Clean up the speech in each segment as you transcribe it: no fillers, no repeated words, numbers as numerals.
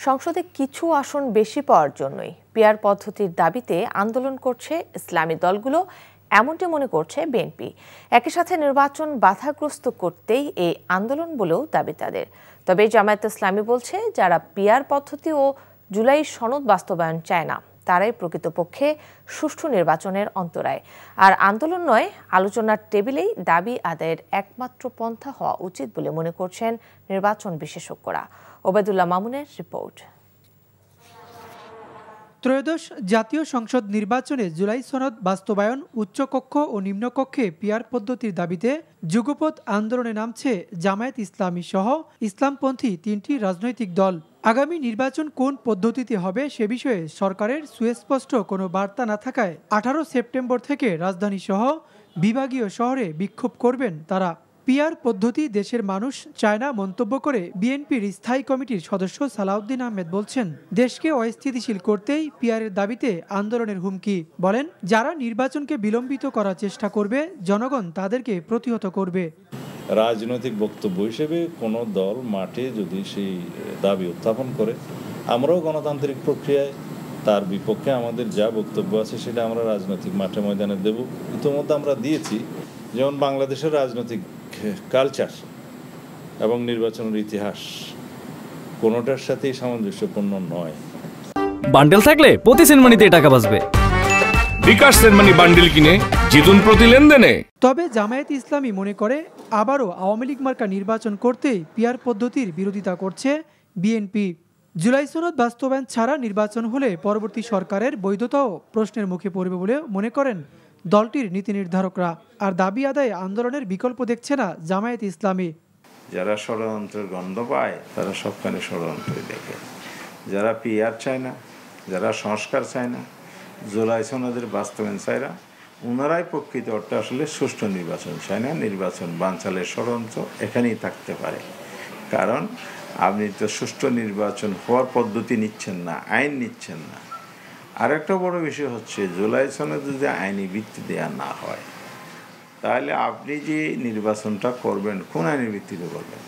সংসদে কিছু আসন বেশি পাওয়ার জন্যই পিআর পদ্ধতির দাবিতে আন্দোলন করছে ইসলামী দলগুলো, এমনটি মনে করছে বিএনপি। একই সাথে নির্বাচন বাধাগ্রস্ত করতেই এই আন্দোলন বলেও দাবি তাদের। তবে জামায়াতে ইসলামী বলছে, যারা পিআর পদ্ধতি ও জুলাই সনদ বাস্তবায়ন চায় না তারাই প্রকৃতপক্ষে সুষ্ঠু নির্বাচনের অন্তরায়। আর আন্দোলন নয়, আলোচনার টেবিলেই দাবি আদায়ের একমাত্র পন্থা হওয়া উচিত বলে মনে করছেন নির্বাচন বিশেষজ্ঞরা। ওবায়দুল্লাহ মামুনের রিপোর্ট। ত্রয়োদশ জাতীয় সংসদ নির্বাচনে জুলাই সনদ বাস্তবায়ন, উচ্চকক্ষ ও নিম্নকক্ষে পিআর পদ্ধতির দাবিতে যুগপৎ আন্দোলনে নামছে জামায়াত ইসলামী সহ ইসলামপন্থী 3টি রাজনৈতিক দল। আগামী নির্বাচন কোন পদ্ধতিতে হবে সে বিষয়ে সরকারের সুস্পষ্ট কোনো বার্তা না থাকায় 18 সেপ্টেম্বর থেকে রাজধানী সহ বিভাগীয় শহরে বিক্ষোভ করবেন তারা। পিআর পদ্ধতি দেশের মানুষ চায় না মন্তব্য করে বিএনপির স্থায়ী কমিটির সদস্য সালাউদ্দিন আহমেদ বলছেন, দেশকে অস্থিতিশীল করতেই পিআরের দাবিতে আন্দোলনের হুমকি। বলেন, যারা নির্বাচনকে বিলম্বিত করার চেষ্টা করবে জনগণ তাদেরকে প্রতিহত করবে। রাজনৈতিক বক্তব্য হিসেবে কোনো দল মাঠে যদি সেই দাবি উত্থাপন করে, আমরাও গণতান্ত্রিক প্রক্রিয়ায় তার বিপক্ষে আমাদের যা বক্তব্য আছে সেটা আমরা রাজনৈতিক মাঠে ময়দানে দেব। ইতিমধ্যে আমরা দিয়েছি। যেমন বাংলাদেশের রাজনৈতিক কালচার এবং নির্বাচনের ইতিহাস কোনোটার সাথেই সামঞ্জস্যপূর্ণ নয়। বান্ডেল থাকলে প্রতি সেনমানিতে টাকা বাঁচবে। বিকাশ সেনমানি বান্ডেল কিনে জিতুন প্রতি লেনদেনে। তবে জামায়াত ইসলামী মনে করে, আবারও আওয়ামী লীগ মার্কা নির্বাচন করতে পিআর পদ্ধতির বিরোধিতা করছে বিএনপি। জুলাই সনদ বাস্তবায়ন ছাড়া নির্বাচন হলে পরবর্তী সরকারের বৈধতাও প্রশ্নের মুখে পড়বে বলে মনে করেন দলটির নীতি নির্ধারকরা। আর দাবি আদায়ে আন্দোলনের বিকল্প দেখছে না জামায়াত ইসলামী। যারা ষড়যন্ত্রের গন্ধ পায় তারা সবখানে ষড়যন্ত্রই দেখে। যারা পিআর চায় না, যারা সংস্কার চায় না, জুলাই সনদের বাস্তবায়ন চায় না, ওনারাই প্রকৃত অর্থে আসলে সুষ্ঠু নির্বাচন চায় না। নির্বাচন বানচালের ষড়যন্ত্র এখানেই থাকতে পারে। কারণ আপনি তো সুষ্ঠু নির্বাচন হওয়ার পদ্ধতি নিচ্ছেন না, আইন নিচ্ছেন না। আরেকটা বড় বিষয় হচ্ছে, জুলাই সনদ যদি আইনি ভিত্তি দেওয়া না হয় তাহলে আপনি যে নির্বাচনটা করবেন কোন আইনের ভিত্তিতে করবেন?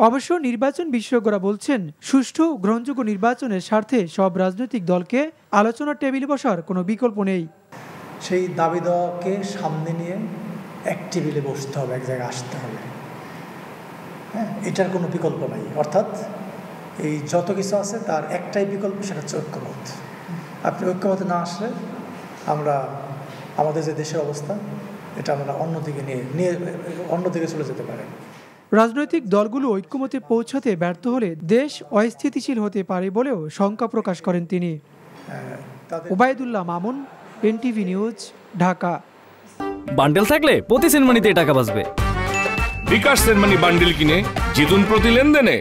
অবশ্য নির্বাচন বিশেষজ্ঞরা বলছেন, সুষ্ঠু গ্রহণযোগ্য নির্বাচনের স্বার্থে সব রাজনৈতিক দলকে আলোচনার টেবিলে বসার কোনো বিকল্প নেই। সেই দাবি দেওয়াকে সামনে নিয়ে এক টেবিলে বসতে হবে, এক জায়গায় আসতে হবে। হ্যাঁ, এটার কোনো বিকল্প নাই। অর্থাৎ এই যত কিছু আছে তার একটাই বিকল্প, সেটা হচ্ছে ঐক্যমত। আপনি ঐক্যমতে না আসলে আমরা আমাদের যে দেশের অবস্থা এটা আমরা অন্যদিকে চলে যেতে পারে। রাজনৈতিক দলগুলো ঐক্যমতে পৌঁছাতে ব্যর্থ হলে দেশ অস্থিতিশীল হতে পারে বলেও শঙ্কা প্রকাশ করেন তিনি। Obaidullah Mamun, NTV news, Dhaka. Bundle থাকলে প্রতি সেনমানিতে টাকা বাঁচবে। বিকাশ সেনমানি বান্ডেল কিনে জিতুন প্রতি লেনদেনে।